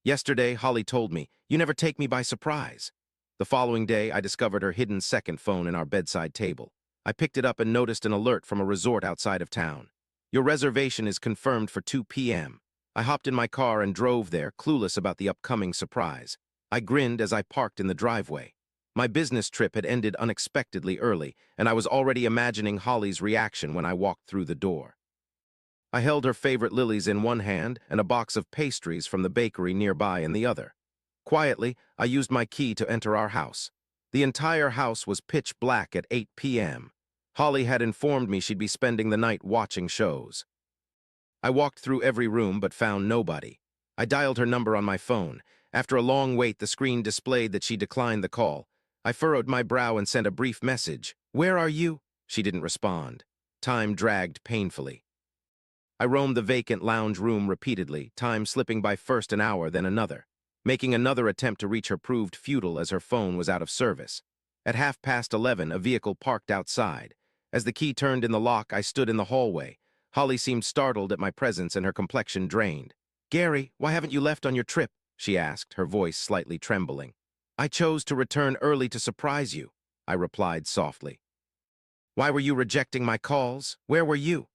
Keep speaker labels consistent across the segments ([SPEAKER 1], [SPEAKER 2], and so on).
[SPEAKER 1] Yesterday, Holly told me, "You never take me by surprise." The following day, I discovered her hidden second phone in our bedside table. I picked it up and noticed an alert from a resort outside of town. "Your reservation is confirmed for 2 p.m." I hopped in my car and drove there, clueless about the upcoming surprise. I grinned as I parked in the driveway. My business trip had ended unexpectedly early, and I was already imagining Holly's reaction when I walked through the door. I held her favorite lilies in one hand and a box of pastries from the bakery nearby in the other. Quietly, I used my key to enter our house. The entire house was pitch black at 8 p.m. Holly had informed me she'd be spending the night watching shows. I walked through every room but found nobody. I dialed her number on my phone. After a long wait, the screen displayed that she declined the call. I furrowed my brow and sent a brief message. "Where are you?" She didn't respond. Time dragged painfully. I roamed the vacant lounge room repeatedly, time slipping by first an hour, then another. Making another attempt to reach her proved futile as her phone was out of service. At 11:30, a vehicle parked outside. As the key turned in the lock, I stood in the hallway. Holly seemed startled at my presence and her complexion drained. "Gary, why haven't you left on your trip?" she asked, her voice slightly trembling. "I chose to return early to surprise you," I replied softly. "Why were you rejecting my calls? Where were you?"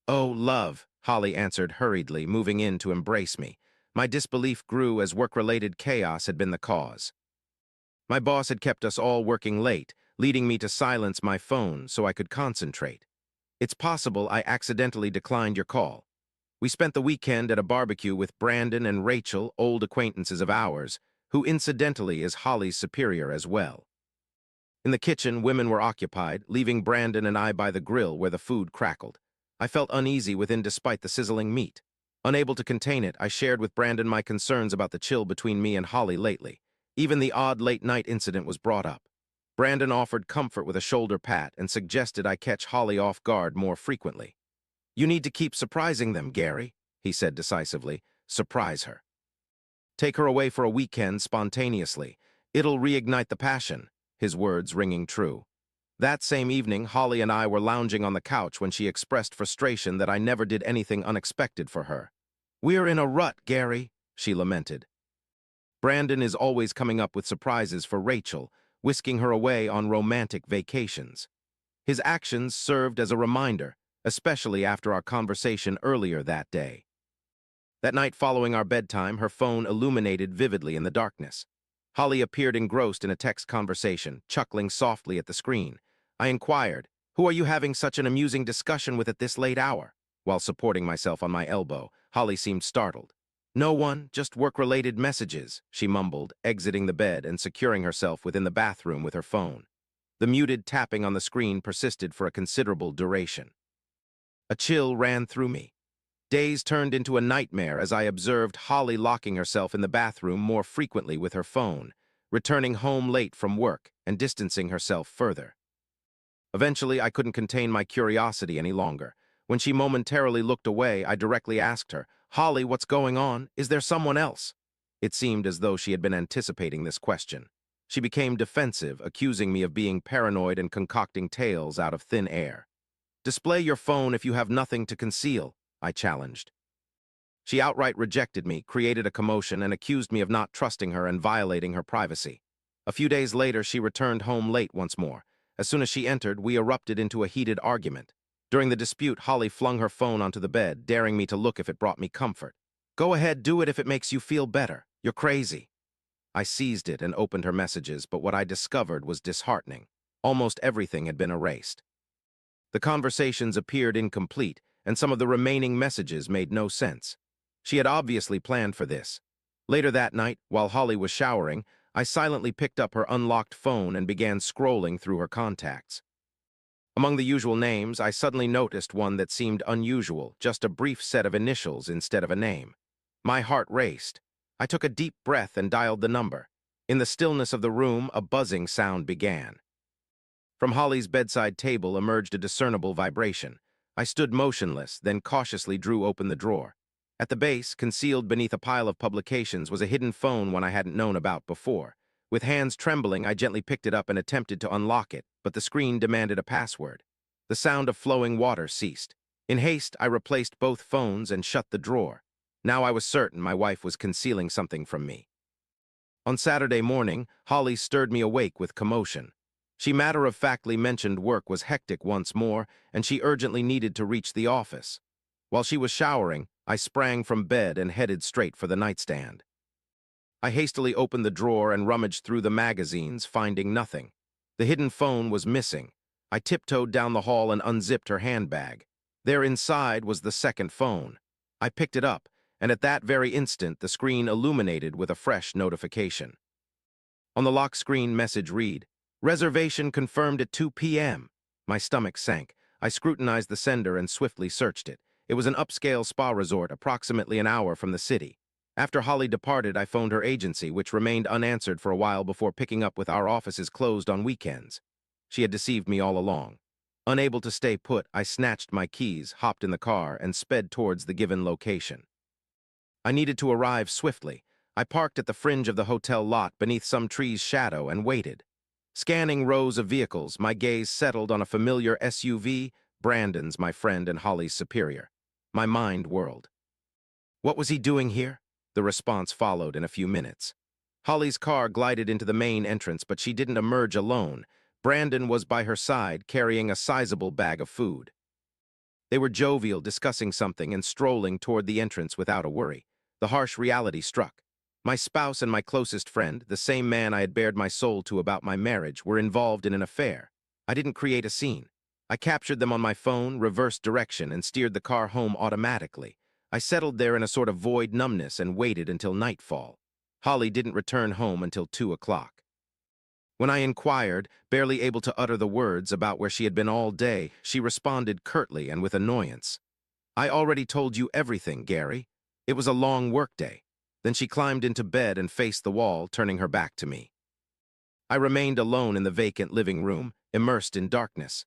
[SPEAKER 1] "Oh, love," Holly answered hurriedly, moving in to embrace me. My disbelief grew as work-related chaos had been the cause. My boss had kept us all working late, leading me to silence my phone so I could concentrate. "It's possible I accidentally declined your call. We spent the weekend at a barbecue with Brandon and Rachel, old acquaintances of ours, who incidentally is Holly's superior as well." In the kitchen, women were occupied, leaving Brandon and I by the grill where the food crackled. I felt uneasy within despite the sizzling meat. Unable to contain it, I shared with Brandon my concerns about the chill between me and Holly lately. Even the odd late-night incident was brought up. Brandon offered comfort with a shoulder pat and suggested I catch Holly off guard more frequently. "You need to keep surprising them, Gary," he said decisively. "Surprise her. Take her away for a weekend spontaneously. It'll reignite the passion," his words ringing true. That same evening, Holly and I were lounging on the couch when she expressed frustration that I never did anything unexpected for her. "We're in a rut, Gary," she lamented. "Brandon is always coming up with surprises for Rachel, whisking her away on romantic vacations." His actions served as a reminder, especially after our conversation earlier that day. That night following our bedtime, her phone illuminated vividly in the darkness. Holly appeared engrossed in a text conversation, chuckling softly at the screen. I inquired, "Who are you having such an amusing discussion with at this late hour?" While supporting myself on my elbow, Holly seemed startled. "No one, just work-related messages," she mumbled, exiting the bed and securing herself within the bathroom with her phone. The muted tapping on the screen persisted for a considerable duration. A chill ran through me. Days turned into a nightmare as I observed Holly locking herself in the bathroom more frequently with her phone, returning home late from work and distancing herself further. Eventually, I couldn't contain my curiosity any longer. When she momentarily looked away, I directly asked her, "Holly, what's going on? Is there someone else?" It seemed as though she had been anticipating this question. She became defensive, accusing me of being paranoid and concocting tales out of thin air. "Display your phone if you have nothing to conceal," I challenged. She outright rejected me, created a commotion, and accused me of not trusting her and violating her privacy. A few days later, she returned home late once more. As soon as she entered, we erupted into a heated argument. During the dispute, Holly flung her phone onto the bed, daring me to look if it brought me comfort. "Go ahead, do it if it makes you feel better. You're crazy." I seized it and opened her messages, but what I discovered was disheartening. Almost everything had been erased. The conversations appeared incomplete, and some of the remaining messages made no sense. She had obviously planned for this. Later that night, while Holly was showering, I silently picked up her unlocked phone and began scrolling through her contacts. Among the usual names, I suddenly noticed one that seemed unusual, just a brief set of initials instead of a name. My heart raced. I took a deep breath and dialed the number. In the stillness of the room, a buzzing sound began. From Holly's bedside table emerged a discernible vibration. I stood motionless, then cautiously drew open the drawer. At the base, concealed beneath a pile of publications, was a hidden phone one I hadn't known about before. With hands trembling, I gently picked it up and attempted to unlock it, but the screen demanded a password. The sound of flowing water ceased. In haste, I replaced both phones and shut the drawer. Now I was certain my wife was concealing something from me. On Saturday morning, Holly stirred me awake with commotion. She matter-of-factly mentioned work was hectic once more, and she urgently needed to reach the office. While she was showering, I sprang from bed and headed straight for the nightstand. I hastily opened the drawer and rummaged through the magazines, finding nothing. The hidden phone was missing. I tiptoed down the hall and unzipped her handbag. There inside was the second phone. I picked it up, and at that very instant the screen illuminated with a fresh notification. On the lock screen message read, "Reservation confirmed at 2 p.m. My stomach sank. I scrutinized the sender and swiftly searched it. It was an upscale spa resort approximately an hour from the city. After Holly departed, I phoned her agency, which remained unanswered for a while before picking up with our offices closed on weekends. She had deceived me all along. Unable to stay put, I snatched my keys, hopped in the car, and sped towards the given location. I needed to arrive swiftly. I parked at the fringe of the hotel lot beneath some tree's shadow and waited. Scanning rows of vehicles, my gaze settled on a familiar SUV, Brandon's, my friend and Holly's superior. My mind whirled. What was he doing here? The response followed in a few minutes. Holly's car glided into the main entrance, but she didn't emerge alone. Brandon was by her side, carrying a sizable bag of food. They were jovial, discussing something and strolling toward the entrance without a worry. The harsh reality struck. My spouse and my closest friend, the same man I had bared my soul to about my marriage, were involved in an affair. I didn't create a scene. I captured them on my phone, reversed direction, and steered the car home automatically. I settled there in a sort of void numbness and waited until nightfall. Holly didn't return home until 2 o'clock. When I inquired, barely able to utter the words about where she had been all day, she responded curtly and with annoyance. "I already told you everything, Gary. It was a long workday." Then she climbed into bed and faced the wall, turning her back to me. I remained alone in the vacant living room, immersed in darkness.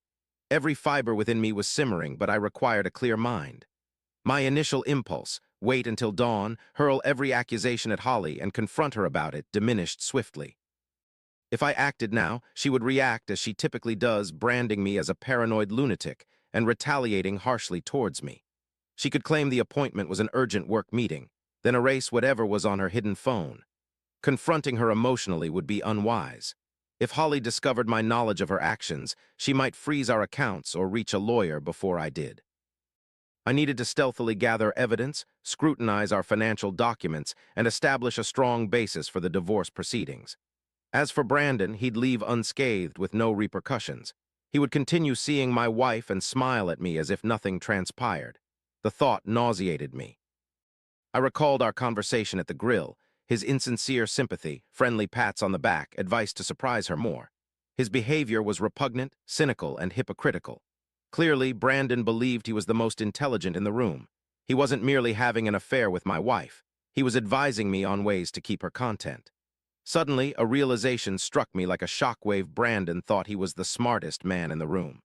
[SPEAKER 1] Every fiber within me was simmering, but I required a clear mind. My initial impulse, wait until dawn, hurl every accusation at Holly and confront her about it, diminished swiftly. If I acted now, she would react as she typically does, branding me as a paranoid lunatic and retaliating harshly towards me. She could claim the appointment was an urgent work meeting, then erase whatever was on her hidden phone. Confronting her emotionally would be unwise. If Holly discovered my knowledge of her actions, she might freeze our accounts or reach a lawyer before I did. I needed to stealthily gather evidence, scrutinize our financial documents, and establish a strong basis for the divorce proceedings. As for Brandon, he'd leave unscathed with no repercussions. He would continue seeing my wife and smile at me as if nothing transpired. The thought nauseated me. I recalled our conversation at the grill, his insincere sympathy, friendly pats on the back, advice to surprise her more. His behavior was repugnant, cynical, and hypocritical. Clearly, Brandon believed he was the most intelligent in the room. He wasn't merely having an affair with my wife. He was advising me on ways to keep her content. Suddenly, a realization struck me like a shockwave. Brandon thought he was the smartest man in the room.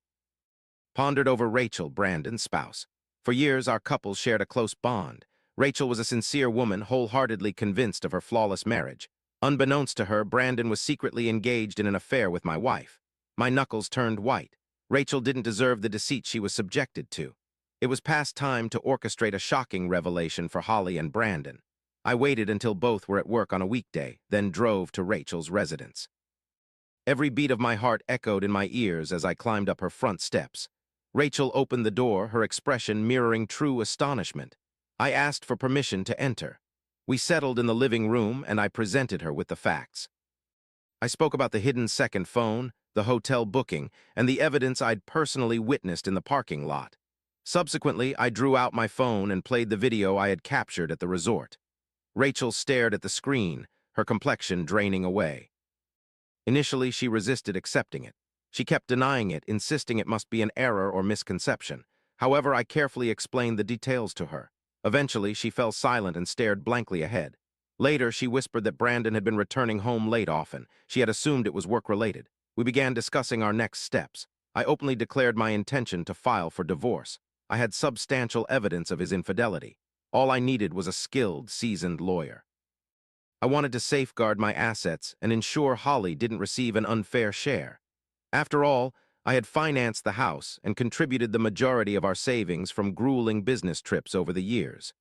[SPEAKER 1] Pondered over Rachel, Brandon's spouse. For years, our couple shared a close bond. Rachel was a sincere woman, wholeheartedly convinced of her flawless marriage. Unbeknownst to her, Brandon was secretly engaged in an affair with my wife. My knuckles turned white. Rachel didn't deserve the deceit she was subjected to. It was past time to orchestrate a shocking revelation for Holly and Brandon. I waited until both were at work on a weekday, then drove to Rachel's residence. Every beat of my heart echoed in my ears as I climbed up her front steps. Rachel opened the door, her expression mirroring true astonishment. I asked for permission to enter. We settled in the living room, and I presented her with the facts. I spoke about the hidden second phone, the hotel booking, and the evidence I'd personally witnessed in the parking lot. Subsequently, I drew out my phone and played the video I had captured at the resort. Rachel stared at the screen, her complexion draining away. Initially, she resisted accepting it. She kept denying it, insisting it must be an error or misconception. However, I carefully explained the details to her. Eventually, she fell silent and stared blankly ahead. Later, she whispered that Brandon had been returning home late often. She had assumed it was work-related. We began discussing our next steps. I openly declared my intention to file for divorce. I had substantial evidence of his infidelity. All I needed was a skilled, seasoned lawyer. I wanted to safeguard my assets and ensure Holly didn't receive an unfair share. After all, I had financed the house and contributed the majority of our savings from grueling business trips over the years.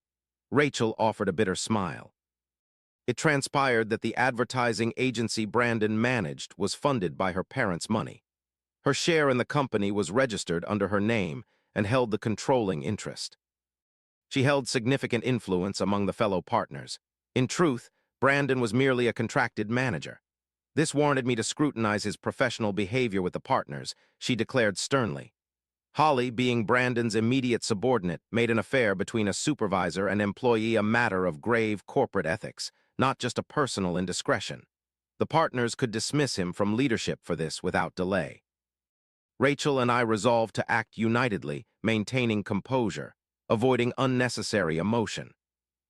[SPEAKER 1] Rachel offered a bitter smile. It transpired that the advertising agency Brandon managed was funded by her parents' money. Her share in the company was registered under her name and held the controlling interest. She held significant influence among the fellow partners. In truth, Brandon was merely a contracted manager. This warranted me to scrutinize his professional behavior with the partners, she declared sternly. Holly, being Brandon's immediate subordinate, made an affair between a supervisor and employee a matter of grave corporate ethics, not just a personal indiscretion. The partners could dismiss him from leadership for this without delay. Rachel and I resolved to act unitedly, maintaining composure, avoiding unnecessary emotion.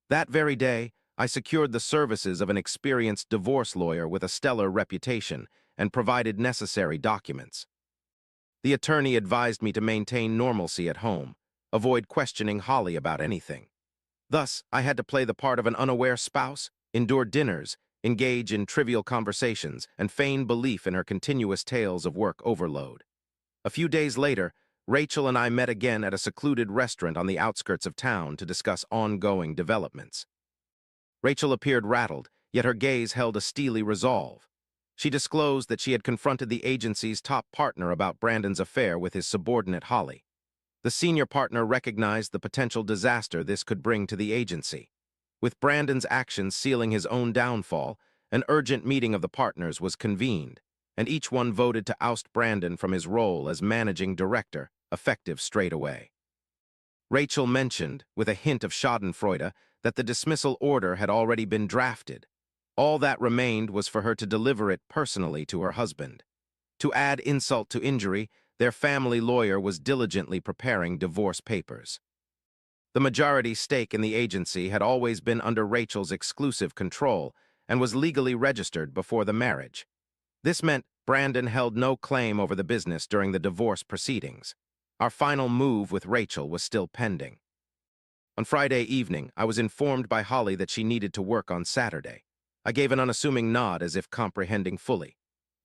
[SPEAKER 1] That very day, I secured the services of an experienced divorce lawyer with a stellar reputation and provided necessary documents. The attorney advised me to maintain normalcy at home, avoid questioning Holly about anything. Thus, I had to play the part of an unaware spouse, endure dinners, engage in trivial conversations, and feign belief in her continuous tales of work overload. A few days later, Rachel and I met again at a secluded restaurant on the outskirts of town to discuss ongoing developments. Rachel appeared rattled, yet her gaze held a steely resolve. She disclosed that she had confronted the agency's top partner about Brandon's affair with his subordinate Holly. The senior partner recognized the potential disaster this could bring to the agency. With Brandon's actions sealing his own downfall, an urgent meeting of the partners was convened, and each one voted to oust Brandon from his role as managing director, effective straight away. Rachel mentioned, with a hint of schadenfreude, that the dismissal order had already been drafted. All that remained was for her to deliver it personally to her husband. To add insult to injury, their family lawyer was diligently preparing divorce papers. The majority stake in the agency had always been under Rachel's exclusive control and was legally registered before the marriage. This meant Brandon held no claim over the business during the divorce proceedings. Our final move with Rachel was still pending. On Friday evening, I was informed by Holly that she needed to work on Saturday. I gave an unassuming nod as if comprehending fully.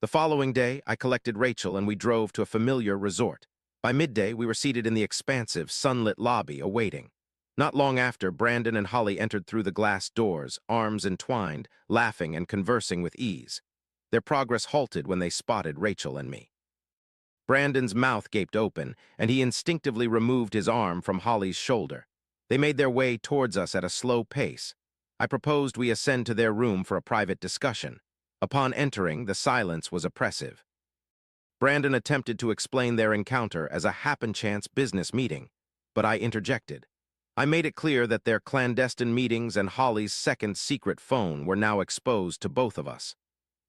[SPEAKER 1] The following day, I collected Rachel and we drove to a familiar resort. By midday, we were seated in the expansive, sunlit lobby, awaiting. Not long after, Brandon and Holly entered through the glass doors, arms entwined, laughing and conversing with ease. Their progress halted when they spotted Rachel and me. Brandon's mouth gaped open, and he instinctively removed his arm from Holly's shoulder. They made their way towards us at a slow pace. I proposed we ascend to their room for a private discussion. Upon entering, the silence was oppressive. Brandon attempted to explain their encounter as a happen-chance business meeting, but I interjected. I made it clear that their clandestine meetings and Holly's second secret phone were now exposed to both of us.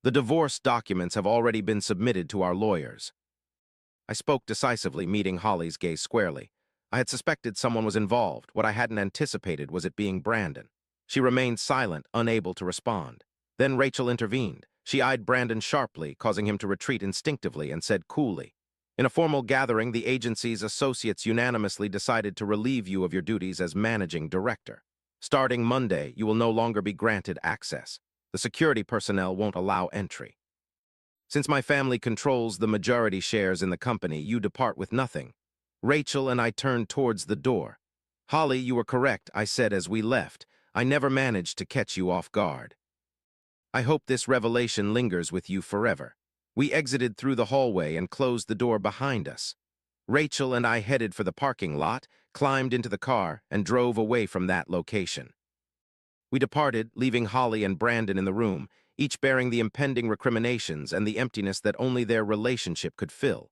[SPEAKER 1] The divorce documents have already been submitted to our lawyers. I spoke decisively, meeting Holly's gaze squarely. I had suspected someone was involved. What I hadn't anticipated was it being Brandon. She remained silent, unable to respond. Then Rachel intervened. She eyed Brandon sharply, causing him to retreat instinctively, and said coolly, "In a formal gathering, the agency's associates unanimously decided to relieve you of your duties as managing director. Starting Monday, you will no longer be granted access. The security personnel won't allow entry. Since my family controls the majority shares in the company, you depart with nothing." Rachel and I turned towards the door. "Holly, you were correct," I said as we left. "I never managed to catch you off guard. I hope this revelation lingers with you forever." We exited through the hallway and closed the door behind us. Rachel and I headed for the parking lot, climbed into the car, and drove away from that location. We departed, leaving Holly and Brandon in the room, each bearing the impending recriminations and the emptiness that only their relationship could fill.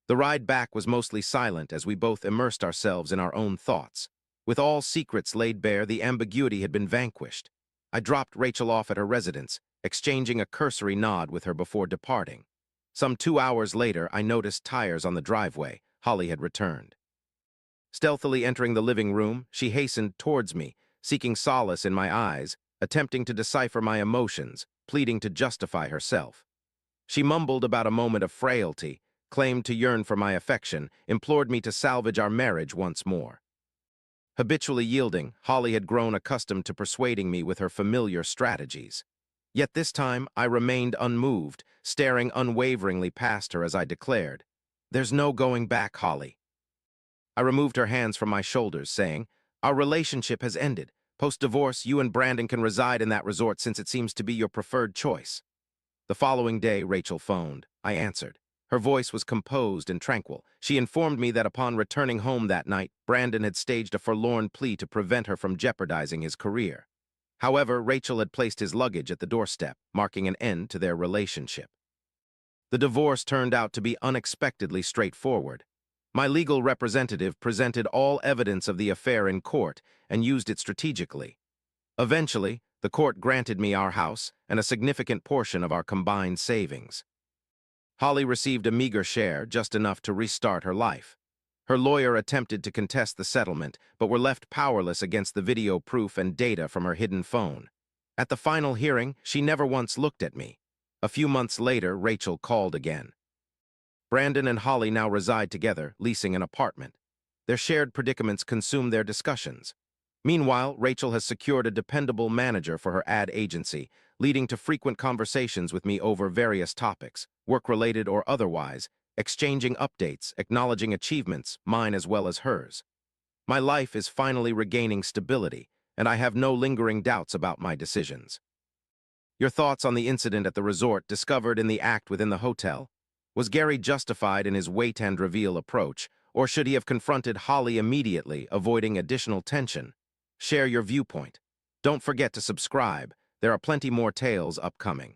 [SPEAKER 1] The ride back was mostly silent as we both immersed ourselves in our own thoughts. With all secrets laid bare, the ambiguity had been vanquished. I dropped Rachel off at her residence, exchanging a cursory nod with her before departing. Some 2 hours later, I noticed tires on the driveway. Holly had returned. Stealthily entering the living room, she hastened towards me, seeking solace in my eyes, attempting to decipher my emotions, pleading to justify herself. She mumbled about a moment of frailty, claimed to yearn for my affection, implored me to salvage our marriage once more. Habitually yielding, Holly had grown accustomed to persuading me with her familiar strategies. Yet this time, I remained unmoved, staring unwaveringly past her as I declared, "There's no going back, Holly." I removed her hands from my shoulders, saying, "Our relationship has ended, Post-divorce, you and Brandon can reside in that resort since it seems to be your preferred choice. The following day, Rachel phoned. I answered. Her voice was composed and tranquil. She informed me that upon returning home that night, Brandon had staged a forlorn plea to prevent her from jeopardizing his career. However, Rachel had placed his luggage at the doorstep, marking an end to their relationship. The divorce turned out to be unexpectedly straightforward. My legal representative presented all evidence of the affair in court and used it strategically. Eventually, the court granted me our house and a significant portion of our combined savings. Holly received a meager share, just enough to restart her life. Her lawyer attempted to contest the settlement, but were left powerless against the video proof and data from her hidden phone. At the final hearing, she never once looked at me. A few months later, Rachel called again. Brandon and Holly now reside together, leasing an apartment. Their shared predicaments consume their discussions. Meanwhile, Rachel has secured a dependable manager for her ad agency, leading to frequent conversations with me over various topics, work-related or otherwise, exchanging updates, acknowledging achievements, mine as well as hers. My life is finally regaining stability, and I have no lingering doubts about my decisions. Your thoughts on the incident at the resort discovered in the act within the hotel? Was Gary justified in his wait and reveal approach, or should he have confronted Holly immediately, avoiding additional tension? Share your viewpoint. Don't forget to subscribe. There are plenty more tales upcoming.